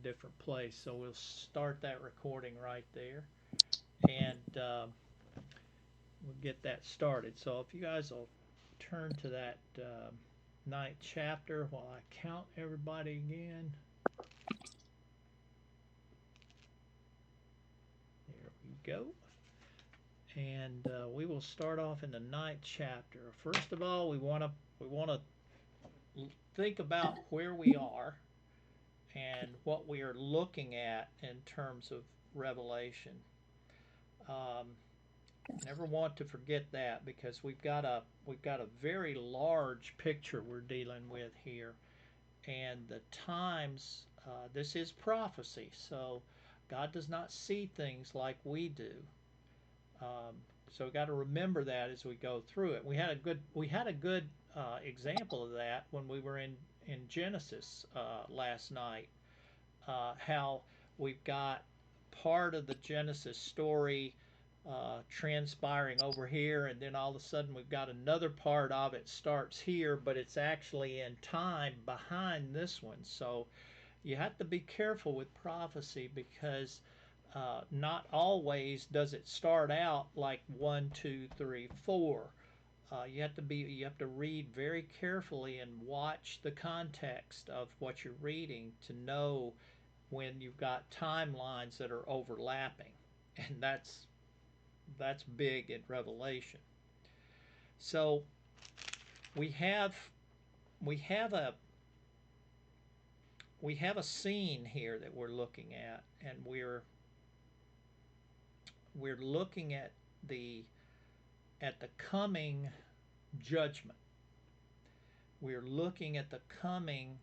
different place. So we'll start that recording right there, and we'll get that started. So if you guys will turn to that ninth chapter while I count everybody again. There we go. And we will start off in the ninth chapter. First of all, we want to think about where we are and what we are looking at in terms of Revelation. Um, Never want to forget that, because we've got a very large picture we're dealing with here, and the times. This is prophecy, so God does not see things like we do. So we've got to remember that as we go through it. We had a good example of that when we were in Genesis last night. How we've got part of the Genesis story transpiring over here, and then all of a sudden we've got another part of it starts here, but it's actually in time behind this one. So you have to be careful with prophecy, because not always does it start out like 1, 2, 3, 4. You have to read very carefully and watch the context of what you're reading to know when you've got timelines that are overlapping, and that's big in Revelation. So we have we have a we have a scene here that we're looking at, and we're looking the at the coming judgment. We're looking at the coming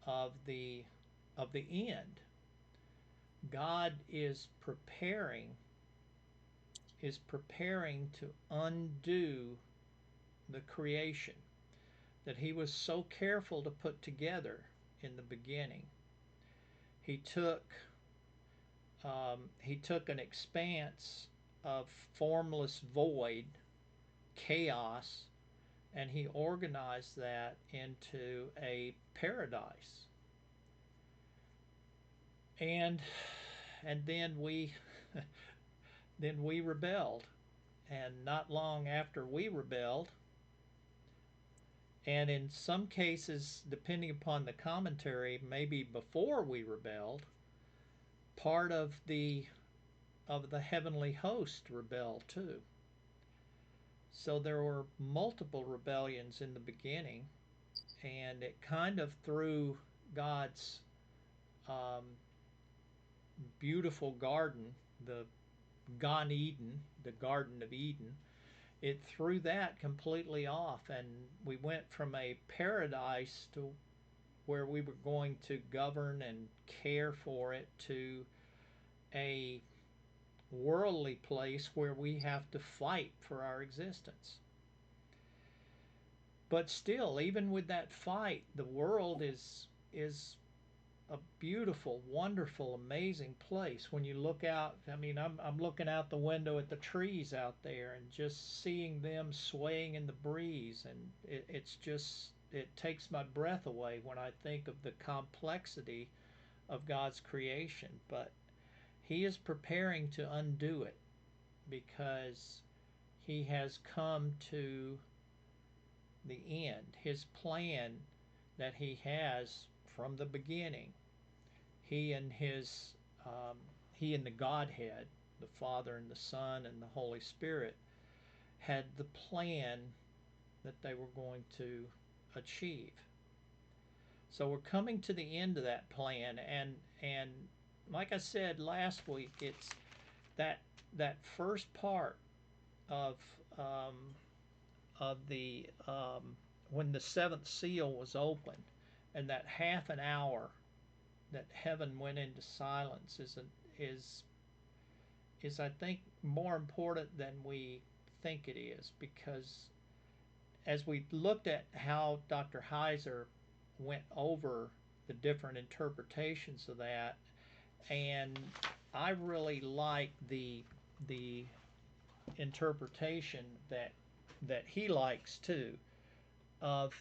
of the end. God is preparing to undo the creation that he was so careful to put together in the beginning. He took he took an expanse of formless void, chaos, and he organized that into a paradise. And and then we rebelled, and not long after we rebelled, and in some cases, depending upon the commentary, maybe before we rebelled, part of the heavenly host rebelled too. So there were multiple rebellions in the beginning, and it kind of threw God's um, beautiful garden, the Gan Eden, the Garden of Eden. It threw that completely off, and we went from a paradise to where we were going to govern and care for it to a worldly place where we have to fight for our existence. But still, even with that fight, the world is a beautiful, wonderful, amazing place. When you look out, I mean, I'm looking out the window at the trees out there and just seeing them swaying in the breeze, and it takes my breath away when I think of the complexity of God's creation. But he is preparing to undo it, because he has come to the end. His plan that he has from the beginning, he and his he and the Godhead, the Father and the Son and the Holy Spirit, had the plan that they were going to achieve. So we're coming to the end of that plan, and like I said last week, it's that that first part of um, the when the seventh seal was opened, and that half an hour that heaven went into silence is is I think more important than we think it is, because as we looked at how Dr. Heiser went over the different interpretations of that, and I really like the interpretation that he likes too, of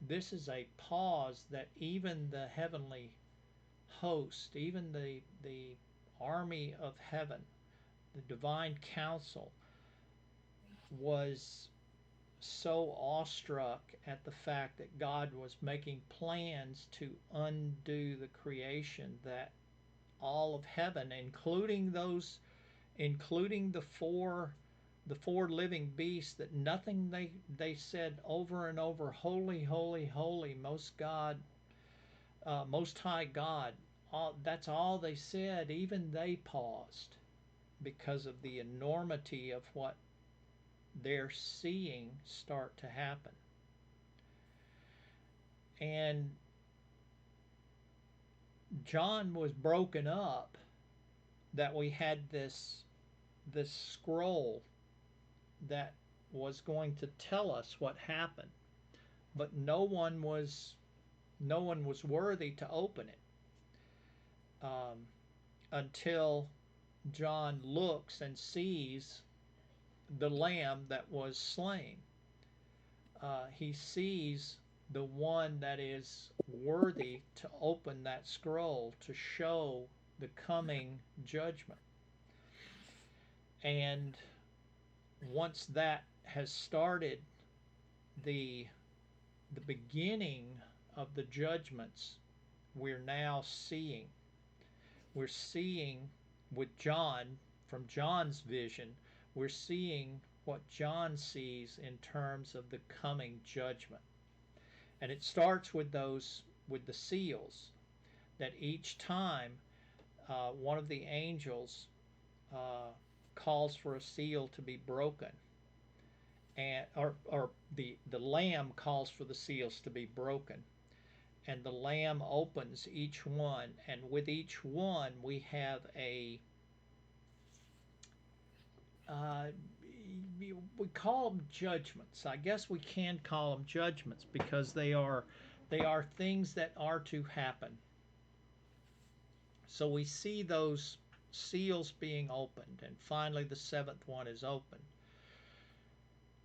this is a pause that even the heavenly host, even the army of heaven, the divine council, was so awestruck at the fact that God was making plans to undo the creation, that all of heaven, including the four living beasts, that nothing they said over and over, holy, holy, holy, most high God. That's all they said. Even they paused because of the enormity of what they're seeing start to happen. And John was broken up that we had this scroll that was going to tell us what happened, but no one was worthy to open it, until John looks and sees the lamb that was slain. He sees the one that is worthy to open that scroll to show the coming judgment. And once that has started, the the beginning of the judgments we're now seeing. We're seeing with John, from John's vision, we're seeing what John sees in terms of the coming judgment. And it starts with the seals, that each time one of the angels uh, calls for a seal to be broken, and or the lamb calls for the seals to be broken, and the lamb opens each one, and with each one we have a uh, we call them judgments. I guess we can call them judgments because they are things that are to happen. So we see those seals being opened, and finally the seventh one is opened.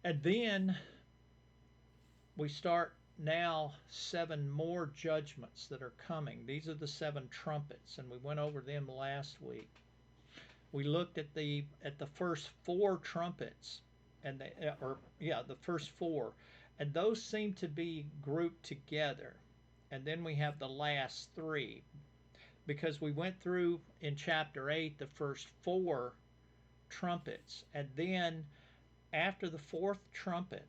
And then we start now seven more judgments that are coming. These are the seven trumpets, and we went over them last week. We looked at the first four trumpets, and the first four, and those seem to be grouped together. And then we have the last three, because we went through in chapter 8 the first four trumpets, and then after the fourth trumpet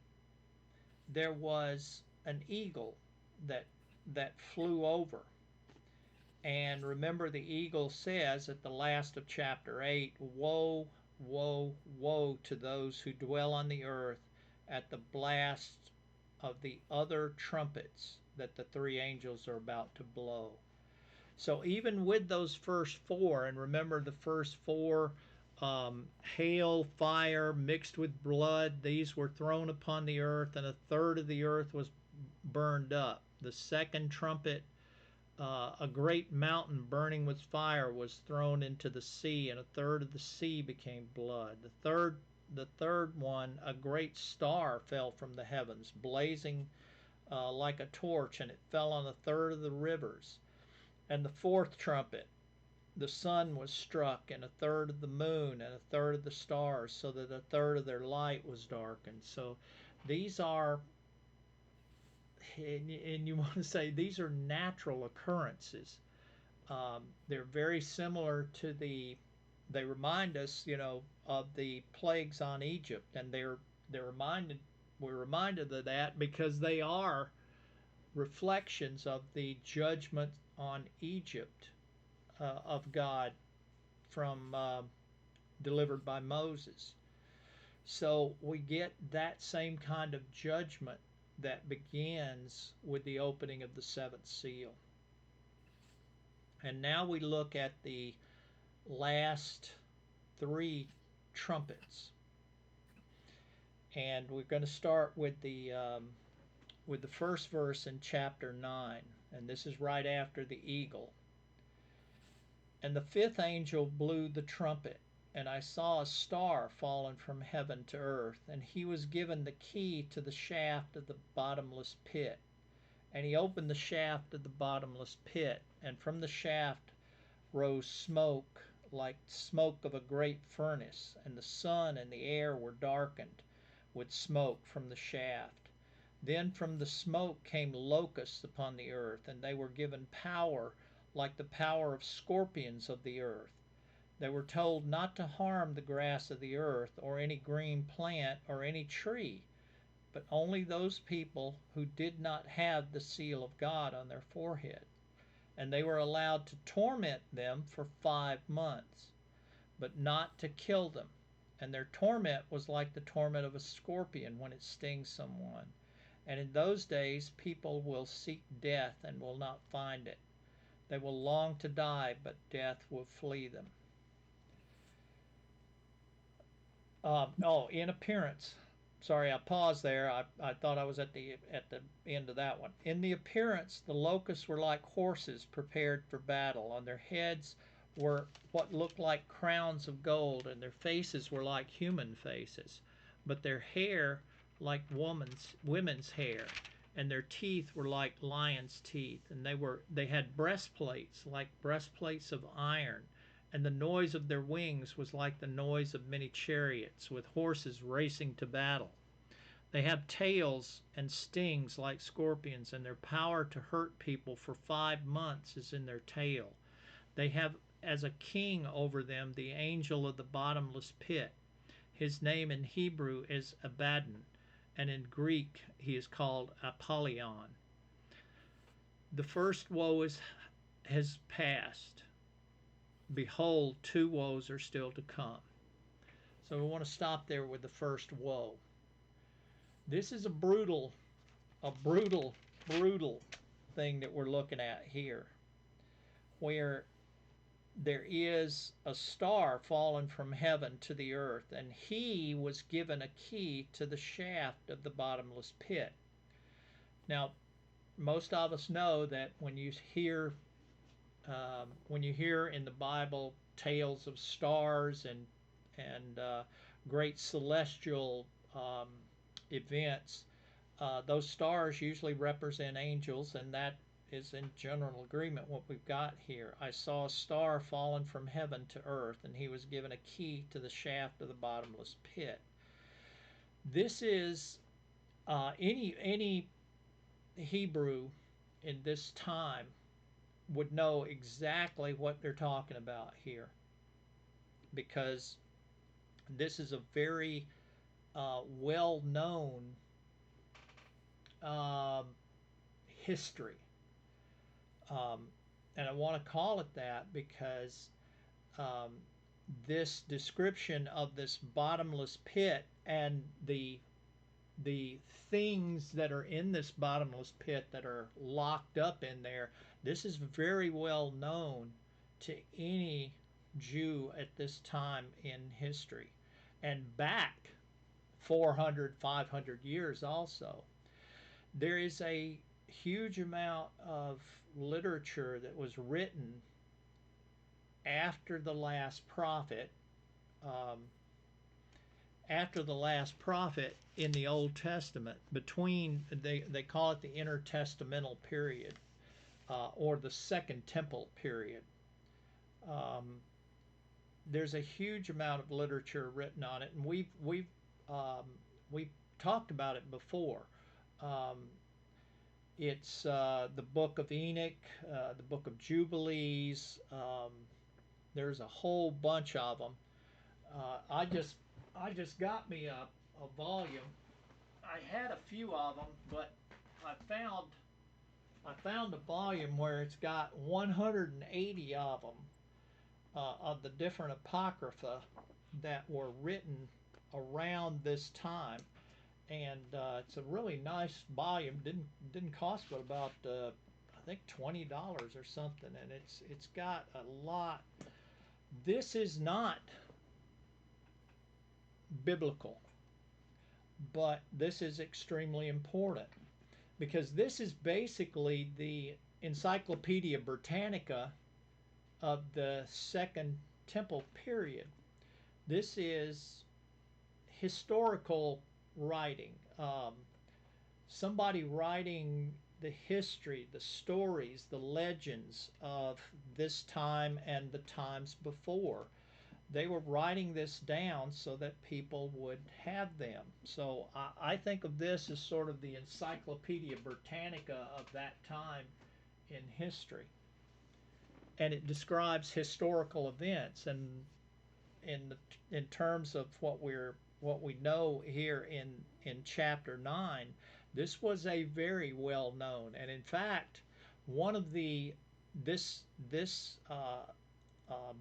there was an eagle that flew over. And remember, the eagle says at the last of chapter 8, woe, woe, woe to those who dwell on the earth at the blast of the other trumpets that the three angels are about to blow. So even with those first four, and remember the first four, hail, fire mixed with blood, these were thrown upon the earth, and a third of the earth was burned up. The second trumpet, a great mountain burning with fire was thrown into the sea, and a third of the sea became blood. The third one, a great star fell from the heavens, blazing like a torch, and it fell on a third of the rivers. And the fourth trumpet, the sun was struck, and a third of the moon, and a third of the stars, so that a third of their light was darkened. So these are, and you want to say, these are natural occurrences. They're very similar to they remind us, of the plagues on Egypt, and we're reminded of that because they are reflections of the judgment on Egypt, of God, from delivered by Moses. So we get that same kind of judgment that begins with the opening of the seventh seal. And now we look at the last three trumpets, and we're going to start with the first verse in chapter 9, and this is right after the eagle. And the fifth angel blew the trumpet, and I saw a star fallen from heaven to earth, and he was given the key to the shaft of the bottomless pit. And he opened the shaft of the bottomless pit, and from the shaft rose smoke like smoke of a great furnace, and the sun and the air were darkened with smoke from the shaft. Then from the smoke came locusts upon the earth, and they were given power like the power of scorpions of the earth. They were told not to harm the grass of the earth, or any green plant, or any tree, but only those people who did not have the seal of God on their forehead. And they were allowed to torment them for 5 months, but not to kill them. And their torment was like the torment of a scorpion when it stings someone. And in those days people will seek death and will not find it. They will long to die, but death will flee them. In appearance. Sorry, I paused there. I thought I was at the end of that one. In the appearance, the locusts were like horses prepared for battle. On their heads were what looked like crowns of gold, and their faces were like human faces, but their hair like women's hair, and their teeth were like lions' teeth, and they had breastplates like breastplates of iron, and the noise of their wings was like the noise of many chariots with horses racing to battle. They have tails and stings like scorpions, and their power to hurt people for 5 months is in their tail. They have as a king over them the angel of the bottomless pit. His name in Hebrew is Abaddon, and in Greek he is called Apollyon. The first woe has passed. Behold, two woes are still to come. So we want to stop there with the first woe. This is a brutal, brutal thing that we're looking at here, where there is a star fallen from heaven to the earth, and he was given a key to the shaft of the bottomless pit. Now, most of us know that when you hear in the Bible tales of stars and great celestial events, those stars usually represent angels, and that is in general agreement what we've got here. I saw a star fallen from heaven to earth, and he was given a key to the shaft of the bottomless pit. This is any Hebrew in this time would know exactly what they're talking about here, because this is a very well-known um, history. Um, and I want to call it that because um, this description of this bottomless pit and the things that are in this bottomless pit that are locked up in there, this is very well known to any Jew at this time in history, and back 400, 500 years also. There is a huge amount of literature that was written after the last prophet, um, in the Old Testament, between they call it the intertestamental period, or the Second Temple period. Um, there's a huge amount of literature written on it, and um, we've talked about it before. Um, it's the Book of Enoch, the Book of Jubilees. There's a whole bunch of them. I just got me a volume. I had a few of them, but I found I found a volume where it's got 180 of them, of the different apocrypha that were written around this time, and it's a really nice volume. Didn't cost but about I think $20 or something, and it's got a lot. This is not biblical, but this is extremely important because this is basically the Encyclopedia Britannica of the Second Temple period. This is historical writing. Somebody writing the history, the stories, the legends of this time and the times before. They were writing this down so that people would have them. So I think of this as sort of the Encyclopedia Britannica of that time in history. And it describes historical events, and in in terms of what we know here in chapter 9, this was a very well known, and in fact, one of the this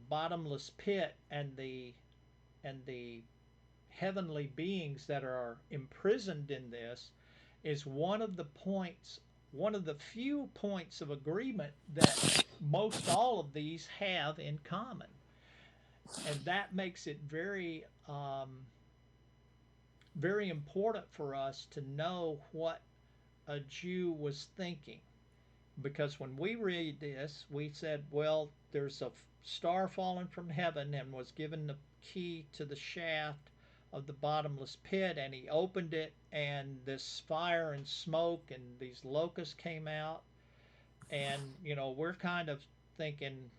bottomless pit and the heavenly beings that are imprisoned in this is one of the points, one of the few points of agreement that most all of these have in common. And that makes it very important for us to know what a Jew was thinking. Because when we read this, we said, well, there's a star fallen from heaven and was given the key to the shaft of the bottomless pit, and he opened it, and this fire and smoke and these locusts came out. And, we're kind of thinking,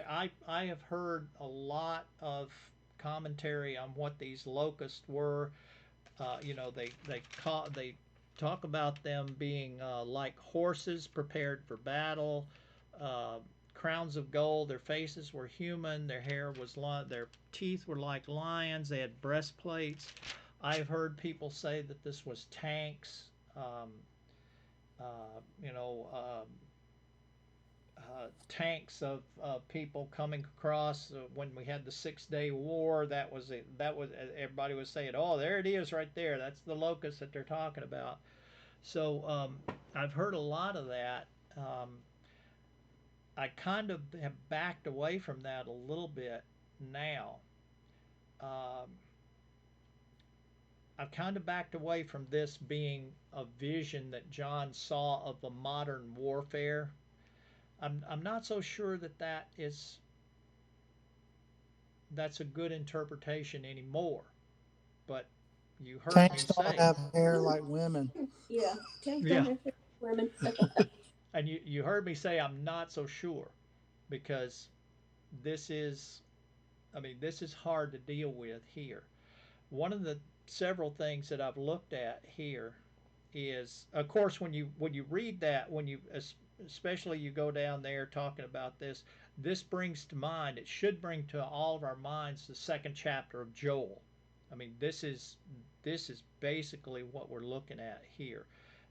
I have heard a lot of commentary on what these locusts were. They talk about them being like horses prepared for battle, uh, crowns of gold. Their faces were human. Their hair was their teeth were like lions. They had breastplates. I've heard people say that this was tanks. Um, you know. Tanks of people coming across when we had the 6 Day War. That was it. That was everybody was saying, "Oh, there it is, right there. That's the locust that they're talking about." So I've heard a lot of that. Um, I kind of have backed away from that a little bit now. Um, I've kind of backed away from this being a vision that John saw of the modern warfare. I'm not so sure that that's a good interpretation anymore. But you heard me Tanks don't say, have hair like women. Yeah, tanks don't yeah, have hair like women. and you heard me say I'm not so sure because this is, I mean, this is hard to deal with here. One of the several things that I've looked at here is, of course, when you read that, when you especially you go down there talking about this, this brings to mind. It should bring to all of our minds the second chapter of Joel. I mean, this is basically what we're looking at here,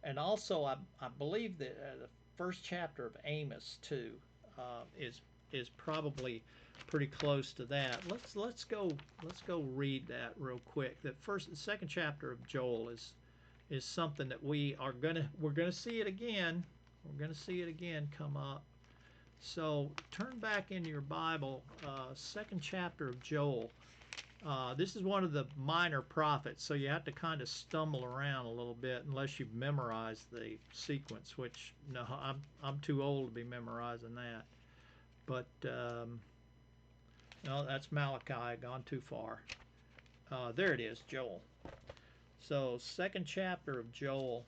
and also I believe that the first chapter of Amos too is probably pretty close to that. Let's go read that real quick. The second chapter of Joel is something that we're gonna see it again. We're gonna see it again come up. So turn back into your Bible, second chapter of Joel. This is one of the minor prophets, so you have to kind of stumble around a little bit unless you've memorized the sequence. Which no, I'm too old to be memorizing that. But no, that's Malachi, gone too far. There it is, Joel. So second chapter of Joel,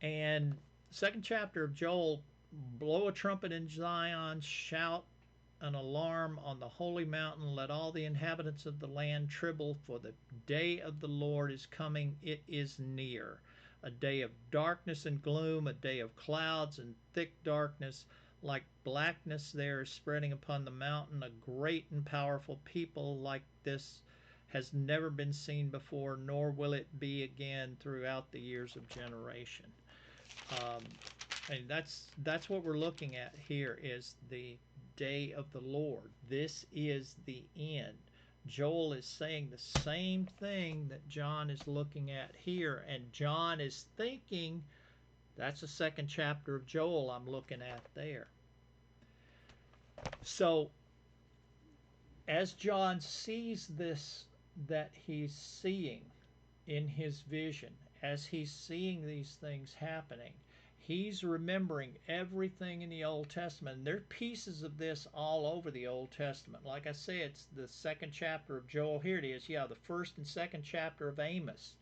and second chapter of Joel, blow a trumpet in Zion, shout an alarm on the holy mountain, let all the inhabitants of the land tremble, for the day of the Lord is coming, it is near. A day of darkness and gloom, a day of clouds and thick darkness, like blackness there is spreading upon the mountain. A great and powerful people like this has never been seen before, nor will it be again throughout the years of generation. Um, and that's what we're looking at here is the day of the Lord. This is the end. Joel is saying the same thing that John is looking at here, and John is thinking that's the second chapter of Joel I'm looking at there. So as John sees this that he's seeing in his vision, as he's seeing these things happening, he's remembering everything in the Old Testament. And there are pieces of this all over the Old Testament. Like I say, it's the second chapter of Joel. Here it is. Yeah, the first and second chapter of Amos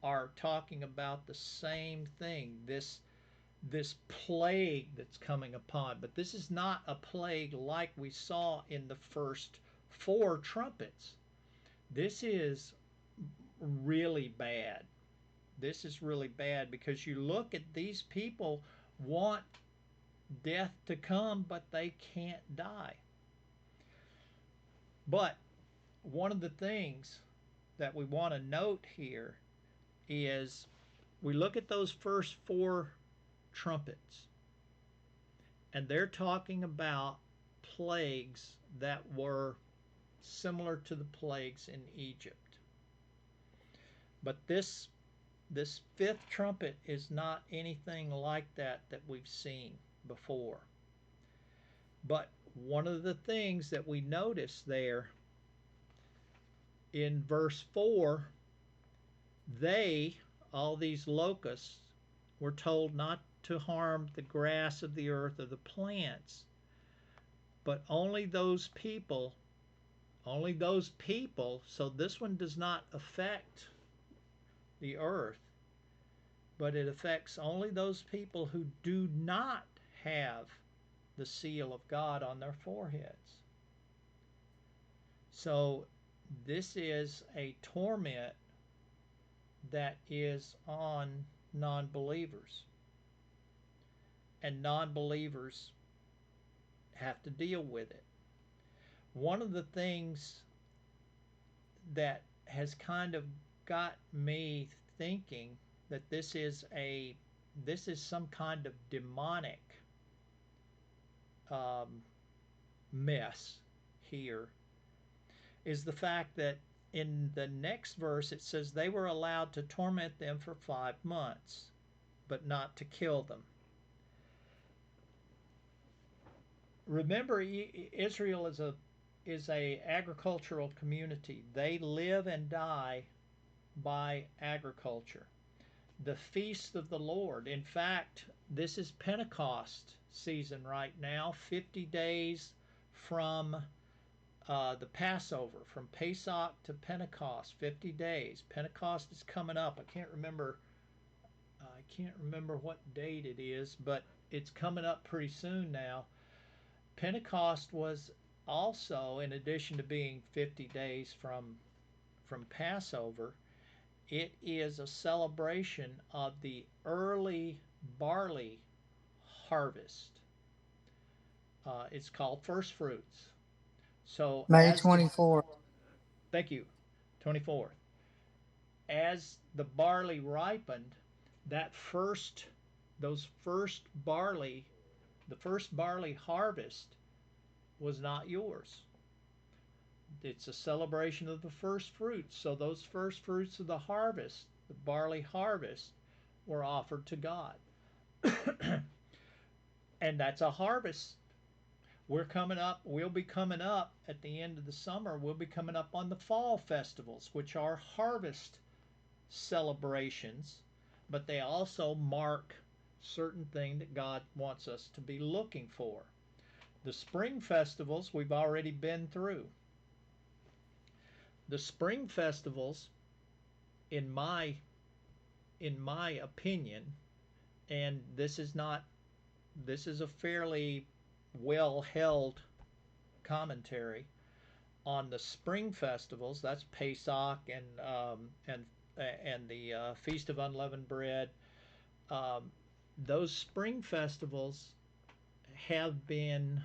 are talking about the same thing, this plague that's coming upon. But this is not a plague like we saw in the first four trumpets. This is really bad. This is really bad because you look at these people want death to come, but they can't die. But one of the things that we want to note here is we look at those first four trumpets, and they're talking about plagues that were similar to the plagues in Egypt. But this fifth trumpet is not anything like that we've seen before. But one of the things that we notice there in verse 4, they, all these locusts, were told not to harm the grass of the earth or the plants, but only those people, so this one does not affect the earth, but it affects only those people who do not have the seal of God on their foreheads. So this is a torment that is on non-believers, and non-believers have to deal with it. One of the things that has kind of got me thinking that this is some kind of demonic um, mess here is the fact that in the next verse it says they were allowed to torment them for 5 months, but not to kill them. Remember, Israel is a agricultural community. They live and die by agriculture. The feast of the Lord. In fact, this is Pentecost season right now, 50 days from the Passover, from Pesach to Pentecost, 50 days. Pentecost is coming up. I can't remember what date it is, but it's coming up pretty soon now. Pentecost was also, in addition to being 50 days from Passover, it is a celebration of the early barley harvest. It's called first fruits. So May as the 24th. thank you, 24th. As the barley ripened, that first those first barley, the first barley harvest was not yours. It's a celebration of the first fruits. So those first fruits of the harvest, the barley harvest, were offered to God. And that's a harvest. We'll be coming up at the end of the summer. We'll be coming up on the fall festivals, which are harvest celebrations, but they also mark certain thing that God wants us to be looking for. The spring festivals we've already been through. The spring festivals, in my opinion, and this is a fairly well held commentary on the spring festivals. That's Pesach and the Feast of Unleavened Bread. Those spring festivals have been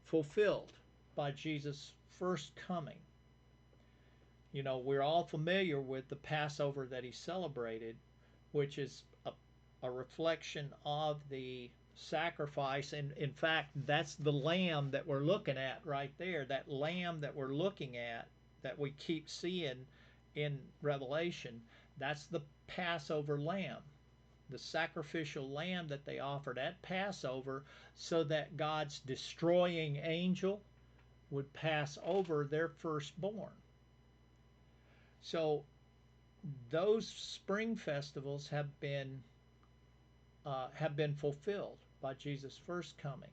fulfilled by Jesus' first coming. You know, we're all familiar with the Passover that he celebrated, which is a reflection of the sacrifice. And in fact, that's the lamb that we're looking at right there. That lamb that we're looking at, that we keep seeing in Revelation, that's the Passover lamb, the sacrificial lamb that they offered at Passover so that God's destroying angel would pass over their firstborn. So those spring festivals have been fulfilled by Jesus' first coming.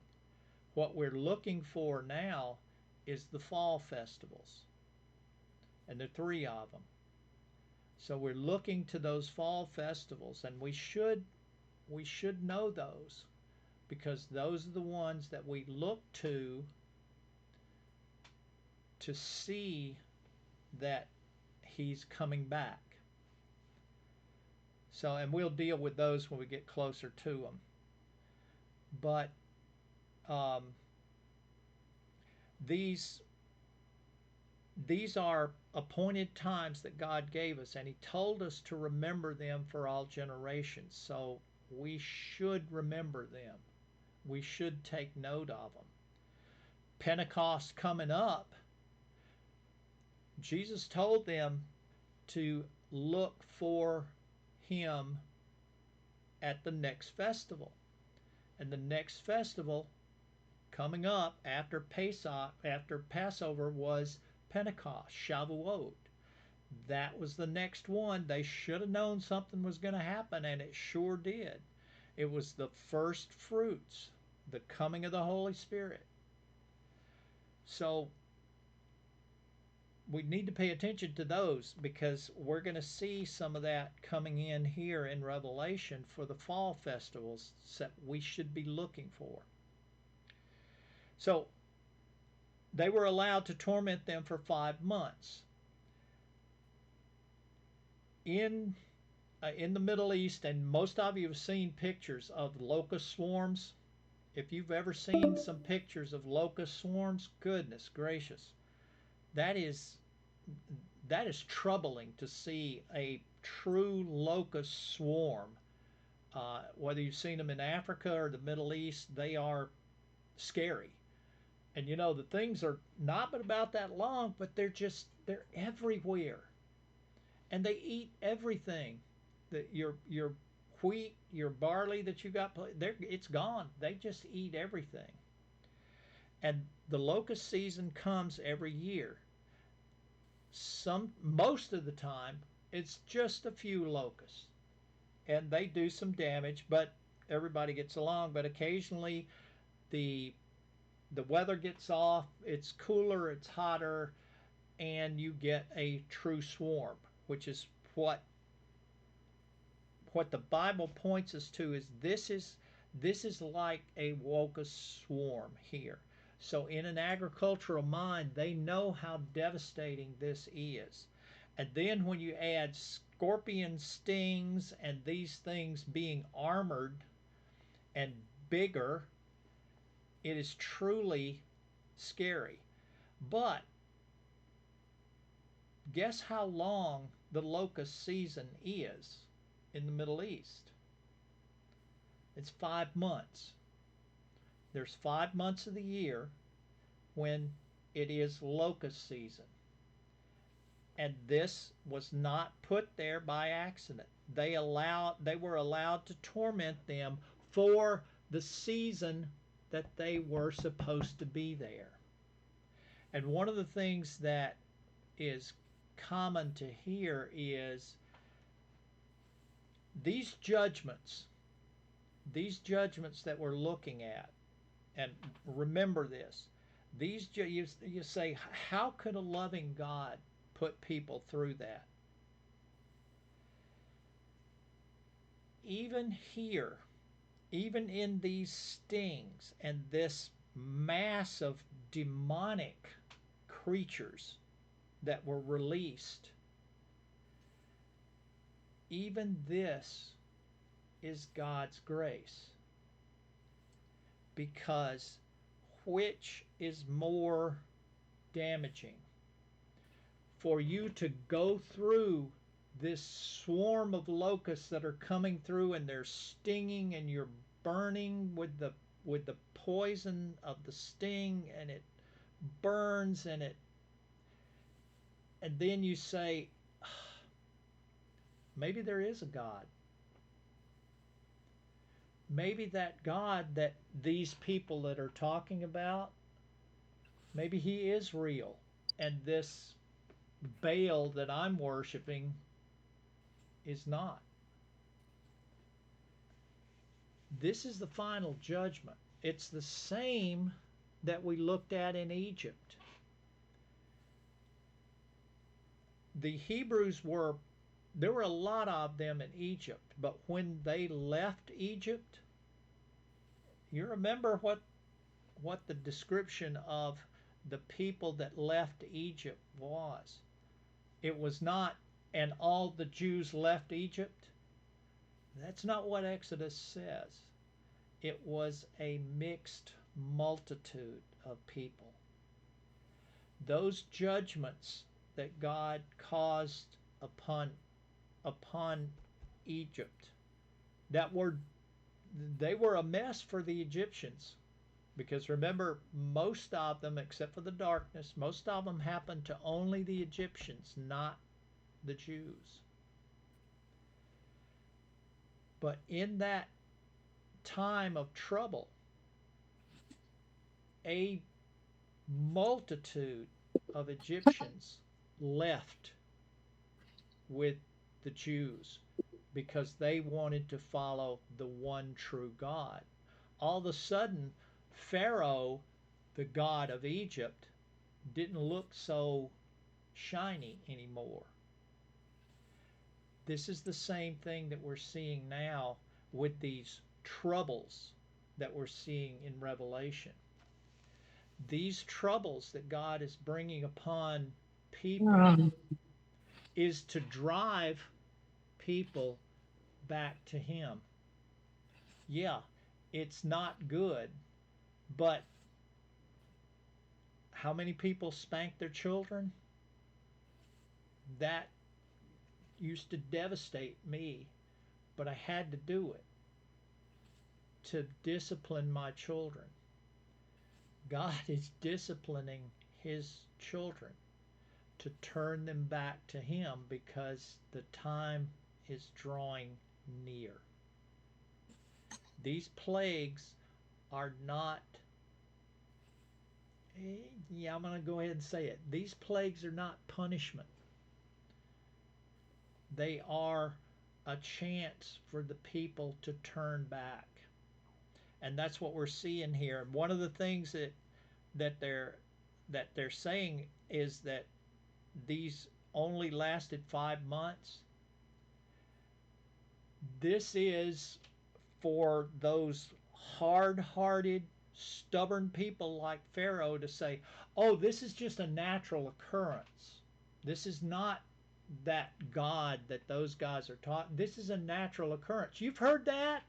What we're looking for now is the fall festivals, and there are three of them. So we're looking to those fall festivals, and we should know those, because those are the ones that we look to see that he's coming back. So, and we'll deal with those when we get closer to them. But um, these these are appointed times that God gave us, and He told us to remember them for all generations. So we should remember them. We should take note of them. Pentecost coming up, Jesus told them to look for Him at the next festival. And the next festival coming up after Pesach, after Passover, was Pentecost, Shavuot. That was the next one. They should have known something was going to happen, and it sure did. It was the first fruits, the coming of the Holy Spirit. So we need to pay attention to those, because we're going to see some of that coming in here in Revelation for the fall festivals that we should be looking for. So they were allowed to torment them for 5 months. In in the Middle East, and most of you have seen pictures of locust swarms. If you've ever seen some pictures of locust swarms, goodness gracious, that is that is troubling to see a true locust swarm. Whether you've seen them in Africa or the Middle East, they are scary. And the things are not but about that long, but they're everywhere, and they eat everything. That your wheat, your barley that you got, it's gone. They just eat everything. And the locust season comes every year. Most of the time, it's just a few locusts, and they do some damage, but everybody gets along. But occasionally, the the weather gets off. It's cooler, it's hotter, and you get a true swarm, which is what the Bible points us to. This is like a locust swarm here. So in an agricultural mind, they know how devastating this is. And then when you add scorpion stings and these things being armored and bigger, it is truly scary. But guess how long the locust season is in the Middle East? It's 5 months. There's 5 months of the year when it is locust season. And this was not put there by accident. They were allowed to torment them for the season that they were supposed to be there. And one of the things that is common to hear is these judgments, these judgments that we're looking at, and remember this. You say, how could a loving God put people through that? Even here, even in these stings and this mass of demonic creatures that were released, even this is God's grace. Because which is more damaging? For you to go through this swarm of locusts that are coming through, and they're stinging, and you're burning with the poison of the sting, and it burns, and then you say, maybe there is a God. Maybe that God that these people that are talking about, maybe he is real, and this Baal that I'm worshiping is not. This is the final judgment. It's the same that we looked at in Egypt. The Hebrews were There were a lot of them in Egypt, but when they left Egypt, you remember what the description of the people that left Egypt was. It was not, and all the Jews left Egypt. That's not what Exodus says. It was a mixed multitude of people. Those judgments that God caused upon Egypt, that were they were a mess for the Egyptians, because remember, most of them, except for the darkness, most of them happened to only the Egyptians, not the Jews. But in that time of trouble, a multitude of Egyptians left with the Jews because they wanted to follow the one true God. All of a sudden, Pharaoh, the god of Egypt, didn't look so shiny anymore. This is the same thing that we're seeing now with these troubles that we're seeing in Revelation. These troubles that God is bringing upon people is to drive people back to Him. Yeah, it's not good, but how many people spank their children? That used to devastate me, but I had to do it to discipline my children. God is disciplining His children to turn them back to Him because the time is drawing near. These plagues are not, yeah, I'm going to go ahead and say it. These plagues are not punishment. They are a chance for the people to turn back. And that's what we're seeing here. One of the things that they're that they're saying is that these only lasted 5 months. This is for those hard-hearted, stubborn people like Pharaoh to say, "Oh, this is just a natural occurrence. This is not that God that those guys are taught. This is a natural occurrence." You've heard that?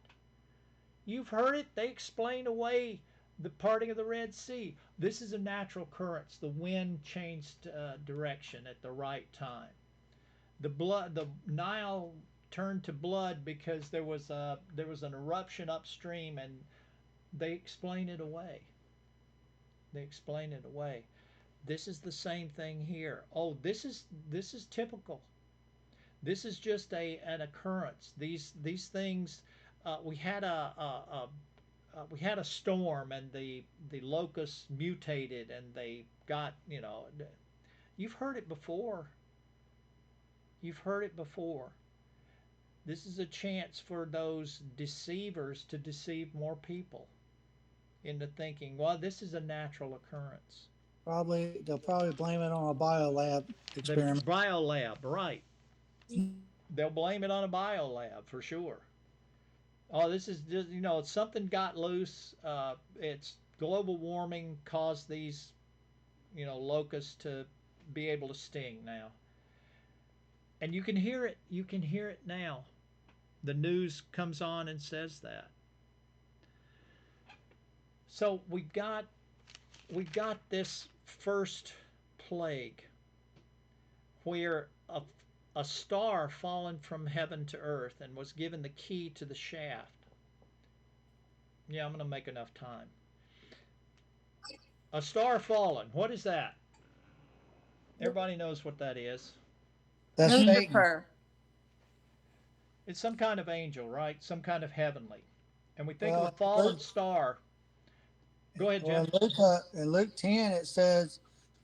You've heard it. They explain away the parting of the Red Sea. This is a natural occurrence. The wind changed direction at the right time. The Nile turned to blood because there was an eruption upstream, and they explain it away. They explain it away. This is the same thing here. Oh, this is typical. This is just an occurrence. These things. We had a storm, and the locusts mutated, and they got, you've heard it before. You've heard it before. This is a chance for those deceivers to deceive more people into thinking, well, this is a natural occurrence. Probably they'll probably blame it on a biolab The experiment. biolab, right? They'll blame it on a biolab for sure. Oh, this is just, something got loose. It's global warming caused these, locusts to be able to sting now. And you can hear it. You can hear it now. The news comes on and says that. So we've got this first plague where a star fallen from heaven to earth and was given the key to the shaft. Yeah, I'm going to make enough time. A star fallen. What is that? Everybody knows what that is. That's Satan. Lucifer. It's some kind of angel, right? Some kind of heavenly. And we think of a Well, fallen star. Go ahead, well, Jim. In Luke 10 it says,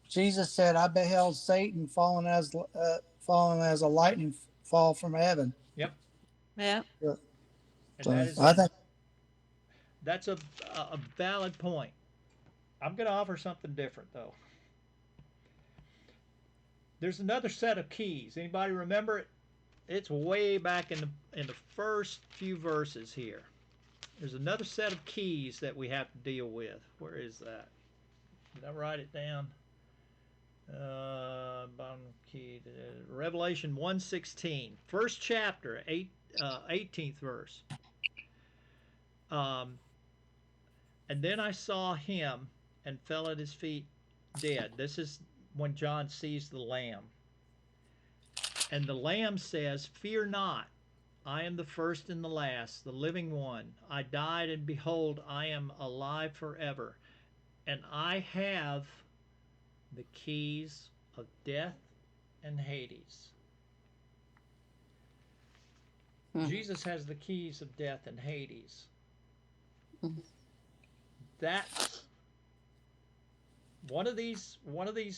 Jesus said, "I beheld Satan fallen as a lightning fall from heaven." Yep. Yeah. And So I think that's a valid point. I'm going to offer something different though. There's another set of keys. Anybody remember it? it's way back in the first few verses here. There's another set of keys that we have to deal with. Where is that? Did I write it down? Bottom key. Revelation 1:16, first chapter, 18th verse. Um, and then I saw him and fell at his feet dead. This is when John sees the Lamb. And the Lamb says, "Fear not, I am the first and the last, the living one. I died, and behold, I am alive forever. And I have the keys of death and Hades." Jesus has the keys of death and Hades. That's one of these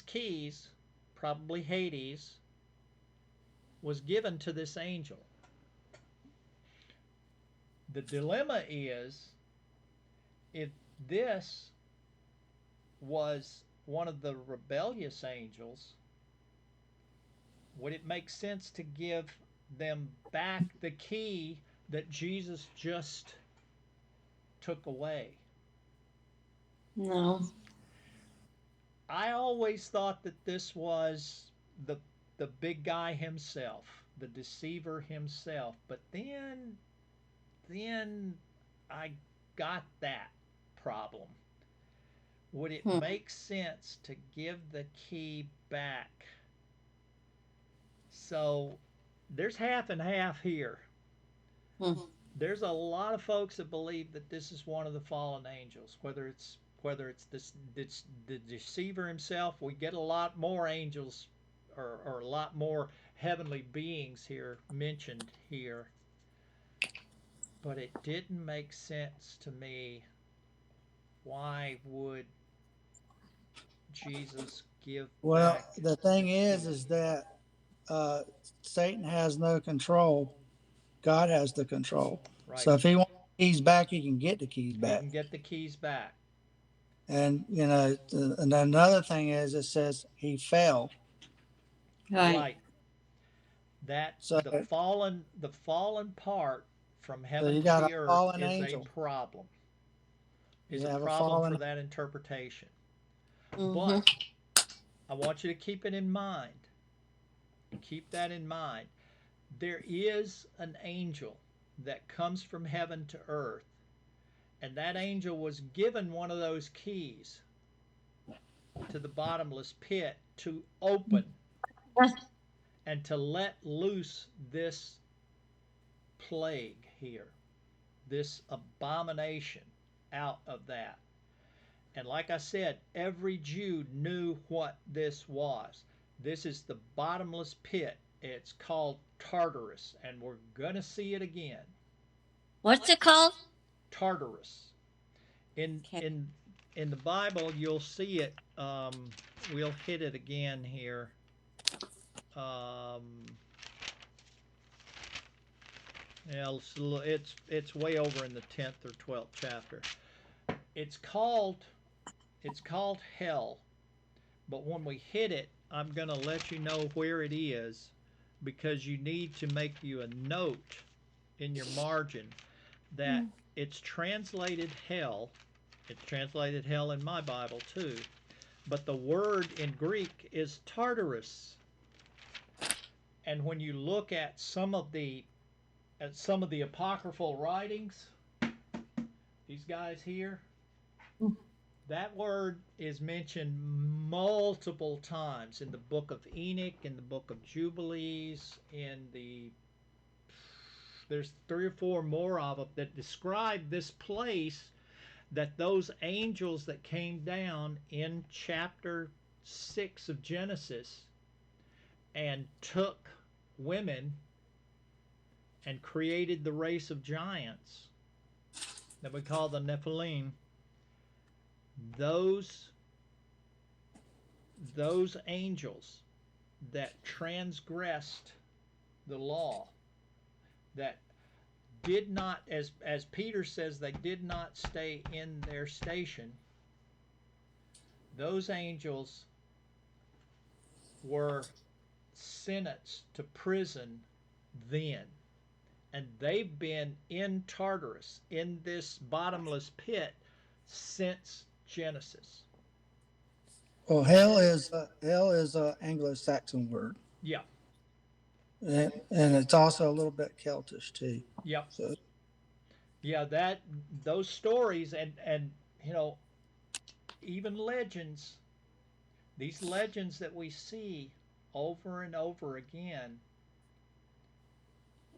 keys, probably Hades, was given to this angel. The dilemma is, if this was one of the rebellious angels, would it make sense to give them back the key that Jesus just took away? No. I always thought that this was the big guy himself, the deceiver himself, but then I got that problem. Would it make sense to give the key back? So there's half and half here. There's a lot of folks that believe that this is one of the fallen angels, whether it's this the deceiver himself. We get a lot more angels or a lot more heavenly beings here mentioned here, but it didn't make sense to me. Why would Jesus give Well, back the thing is that Satan has no control. God has the control. right? So if he wants the keys back, he can get the keys He back. can get the keys back. And and another thing is, it says he fell. Right. That So the fallen part from so heaven you to got a the earth fallen is a angel. problem. Is You a have a problem for fallen. that interpretation. But I want you to keep it in mind. Keep that in mind. There is an angel that comes from heaven to earth, and that angel was given one of those keys to the bottomless pit to open and to let loose this plague here, this abomination out of that. And like I said, every Jew knew what this was. This is the bottomless pit. It's called Tartarus, and we're going to see it again. What's it called? Tartarus. In Okay. in the Bible, you'll see it. We'll hit it again here. Yeah, it's way over in the 10th or 12th chapter. It's called hell, but when we hit it, I'm going to let you know where it is, because you need to make you a note in your margin that it's translated hell. It's translated hell in my Bible too, but the word in Greek is Tartarus. And when you look at some of the apocryphal writings, these guys here, that word is mentioned multiple times in the book of Enoch, in the book of Jubilees, there's 3 or 4 more of them that describe this place, that those angels that came down in chapter 6 of Genesis and took women and created the race of giants that we call the Nephilim. Those angels that transgressed the law, that did not, as Peter says, they did not stay in their station, those angels were sentenced to prison then. And they've been in Tartarus, in this bottomless pit, since Genesis. Well, hell is a Anglo-Saxon word, Yeah, and it's also a little bit Celtish too. yep. So Yeah, that those stories and you know, even legends, these legends that we see over and over again,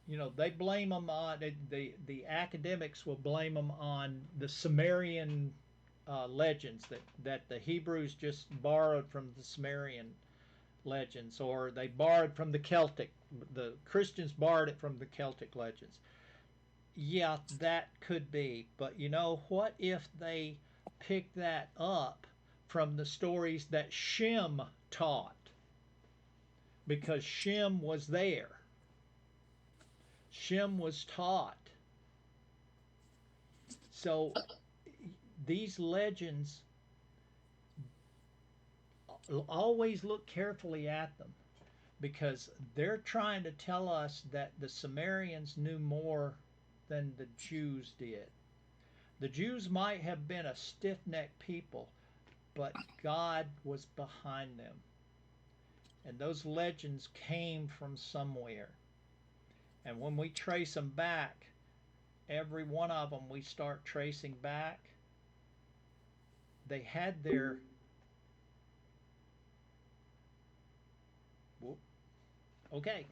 you know, they blame them on the academics will blame them on the Sumerian legends that the Hebrews just borrowed from the Sumerian legends, or they borrowed from the Celtic. The Christians borrowed it from the Celtic legends. Yeah, that could be, but you know, what if they picked that up from the stories that Shem taught? Because Shem was there. Shem was taught. So these legends, always look carefully at them, because they're trying to tell us that the Sumerians knew more than the Jews did. The Jews might have been a stiff-necked people, but God was behind them. And those legends came from somewhere. And when we trace them back, every one of them we start tracing back, they had their, okay,